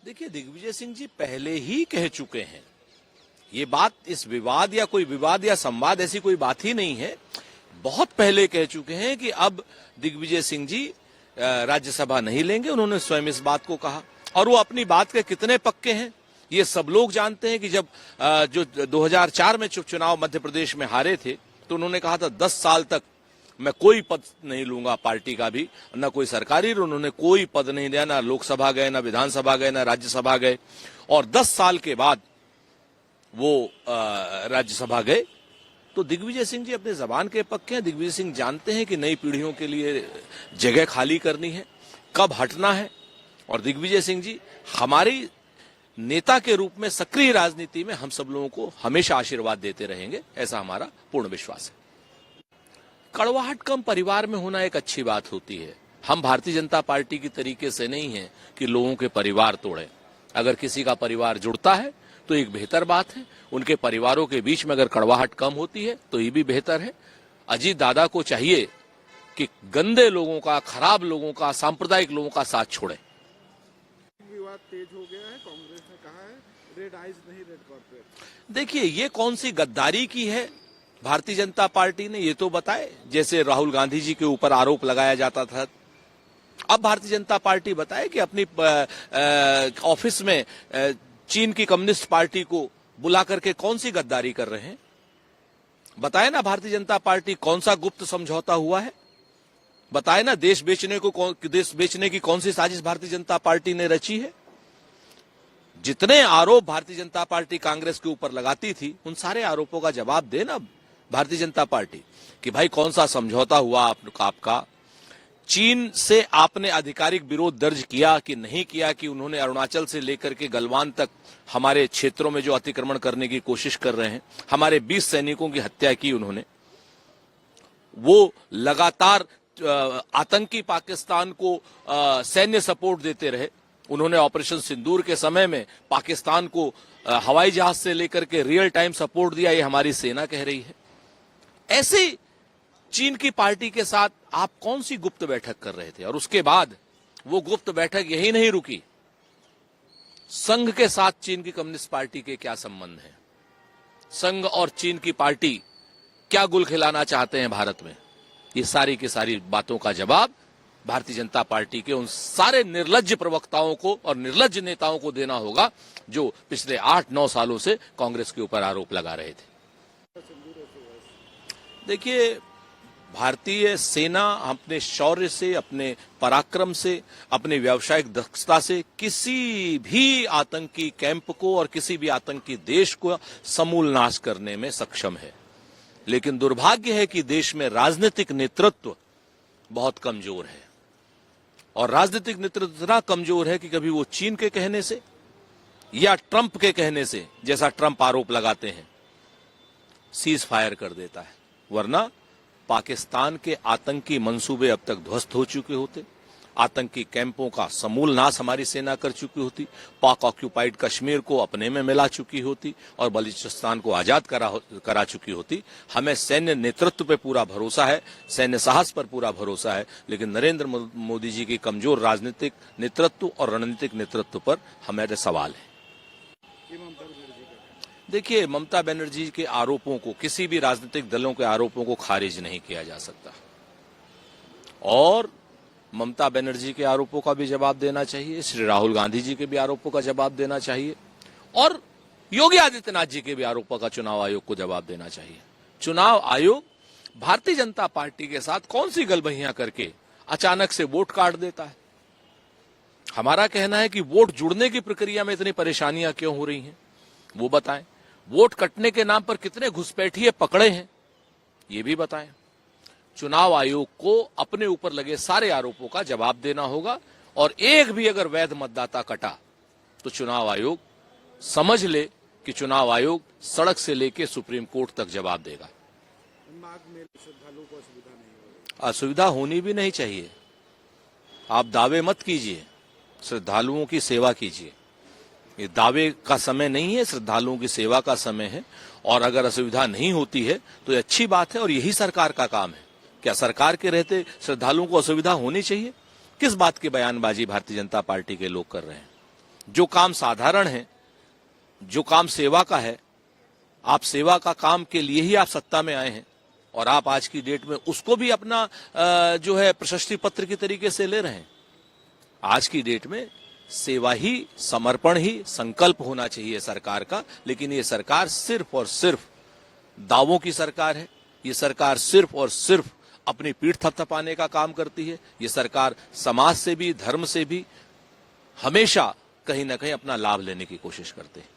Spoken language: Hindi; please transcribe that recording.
देखिए, दिग्विजय सिंह जी पहले ही कह चुके हैं, ये बात इस विवाद या कोई विवाद या संवाद ऐसी कोई बात ही नहीं है। बहुत पहले कह चुके हैं कि अब दिग्विजय सिंह जी राज्यसभा नहीं लेंगे। उन्होंने स्वयं इस बात को कहा और वो अपनी बात के कितने पक्के हैं ये सब लोग जानते हैं कि जब जो 2004 में चुनाव मध्य प्रदेश में हारे थे तो उन्होंने कहा था 10 साल तक मैं कोई पद नहीं लूंगा पार्टी का भी, न कोई सरकारी। उन्होंने कोई पद नहीं दिया, ना लोकसभा गए, ना विधानसभा गए, ना राज्यसभा गए। और 10 साल के बाद वो राज्यसभा गए। तो दिग्विजय सिंह जी अपने जबान के पक्के हैं। दिग्विजय सिंह जानते हैं कि नई पीढ़ियों के लिए जगह खाली करनी है, कब हटना है। और दिग्विजय सिंह जी हमारी नेता के रूप में सक्रिय राजनीति में हम सब लोगों को हमेशा आशीर्वाद देते रहेंगे, ऐसा हमारा पूर्ण विश्वास है। कड़वाहट कम परिवार में होना एक अच्छी बात होती है। हम भारतीय जनता पार्टी की तरीके से नहीं है कि लोगों के परिवार तोड़ें। अगर किसी का परिवार जुड़ता है तो एक बेहतर बात है। उनके परिवारों के बीच में अगर कड़वाहट कम होती है तो ये भी बेहतर है। अजीत दादा को चाहिए कि गंदे लोगों का, खराब लोगों का, सांप्रदायिक लोगों का साथ छोड़े। विवाद तेज हो गया है, कांग्रेस ने कहा है रेड आइज नहीं रेड कॉर्पोरेट। देखिए, ये कौन सी गद्दारी की है भारतीय जनता पार्टी ने, ये तो बताए। जैसे राहुल गांधी जी के ऊपर आरोप लगाया जाता था, अब भारतीय जनता पार्टी बताए कि अपनी ऑफिस में चीन की कम्युनिस्ट पार्टी को बुला करके कौन सी गद्दारी कर रहे हैं। बताए ना भारतीय जनता पार्टी कौन सा गुप्त समझौता हुआ है। बताए ना देश बेचने की कौन सी साजिश भारतीय जनता पार्टी ने रची है। जितने आरोप भारतीय जनता पार्टी कांग्रेस के ऊपर लगाती थी उन सारे आरोपों का जवाब देना भारतीय जनता पार्टी कि भाई कौन सा समझौता हुआ आपका। चीन से आपने आधिकारिक विरोध दर्ज किया कि नहीं किया कि उन्होंने अरुणाचल से लेकर के गलवान तक हमारे क्षेत्रों में जो अतिक्रमण करने की कोशिश कर रहे हैं, हमारे 20 सैनिकों की हत्या की उन्होंने। वो लगातार आतंकी पाकिस्तान को सैन्य सपोर्ट देते रहे। उन्होंने ऑपरेशन सिंदूर के समय में पाकिस्तान को हवाई जहाज से लेकर के रियल टाइम सपोर्ट दिया, ये हमारी सेना कह रही है। ऐसे चीन की पार्टी के साथ आप कौन सी गुप्त बैठक कर रहे थे। और उसके बाद वो गुप्त बैठक यही नहीं रुकी, संघ के साथ चीन की कम्युनिस्ट पार्टी के क्या संबंध है, संघ और चीन की पार्टी क्या गुल खिलाना चाहते हैं भारत में। ये सारी की सारी बातों का जवाब भारतीय जनता पार्टी के उन सारे निर्लज्ज प्रवक्ताओं को और निर्लज्ज नेताओं को देना होगा जो पिछले 8-9 सालों से कांग्रेस के ऊपर आरोप लगा रहे थे। देखिए, भारतीय सेना अपने शौर्य से, अपने पराक्रम से, अपनी व्यावसायिक दक्षता से किसी भी आतंकी कैंप को और किसी भी आतंकी देश को समूल नाश करने में सक्षम है। लेकिन दुर्भाग्य है कि देश में राजनीतिक नेतृत्व बहुत कमजोर है। और राजनीतिक नेतृत्व इतना कमजोर है कि कभी वो चीन के कहने से या ट्रंप के कहने से, जैसा ट्रंप आरोप लगाते हैं, सीज फायर कर देता है। वरना पाकिस्तान के आतंकी मंसूबे अब तक ध्वस्त हो चुके होते, आतंकी कैंपों का समूल नाश हमारी सेना कर चुकी होती, पाक ऑक्यूपाइड कश्मीर को अपने में मिला चुकी होती और बलूचिस्तान को आजाद करा चुकी होती। हमें सैन्य नेतृत्व पे पूरा भरोसा है, सैन्य साहस पर पूरा भरोसा है, लेकिन नरेंद्र मोदी जी की कमजोर राजनीतिक नेतृत्व और रणनीतिक नेतृत्व पर हमारे सवाल है। देखिए, ममता बनर्जी के आरोपों को, किसी भी राजनीतिक दलों के आरोपों को खारिज नहीं किया जा सकता और ममता बनर्जी के आरोपों का भी जवाब देना चाहिए, श्री राहुल गांधी जी के भी आरोपों का जवाब देना चाहिए और योगी आदित्यनाथ जी के भी आरोपों का चुनाव आयोग को जवाब देना चाहिए। चुनाव आयोग भारतीय जनता पार्टी के साथ कौन सी गलबहियां करके अचानक से वोट काट देता है। हमारा कहना है कि वोट जुड़ने की प्रक्रिया में इतनी परेशानियां क्यों हो रही हैं, वो बताएं। वोट कटने के नाम पर कितने घुसपैठिए पकड़े हैं, ये भी बताएं। चुनाव आयोग को अपने ऊपर लगे सारे आरोपों का जवाब देना होगा और एक भी अगर वैध मतदाता कटा तो चुनाव आयोग समझ ले कि चुनाव आयोग सड़क से लेकर सुप्रीम कोर्ट तक जवाब देगा। असुविधा होनी भी नहीं चाहिए। आप दावे मत कीजिए, श्रद्धालुओं की सेवा कीजिए। ये दावे का समय नहीं है, श्रद्धालुओं की सेवा का समय है। और अगर असुविधा नहीं होती है तो ये अच्छी बात है और यही सरकार का काम है। क्या सरकार के रहते श्रद्धालुओं को असुविधा होनी चाहिए? किस बात की बयानबाजी भारतीय जनता पार्टी के लोग कर रहे हैं? जो काम साधारण है, जो काम सेवा का है, आप सेवा का काम के लिए ही आप सत्ता में आए हैं और आप आज की डेट में उसको भी अपना जो है प्रशस्ति पत्र की तरीके से ले रहे हैं। आज की डेट में सेवा ही, समर्पण ही संकल्प होना चाहिए सरकार का, लेकिन ये सरकार सिर्फ और सिर्फ दावों की सरकार है। ये सरकार सिर्फ और सिर्फ अपनी पीठ थपथपाने का काम करती है। ये सरकार समाज से भी, धर्म से भी हमेशा कहीं ना कहीं अपना लाभ लेने की कोशिश करते हैं।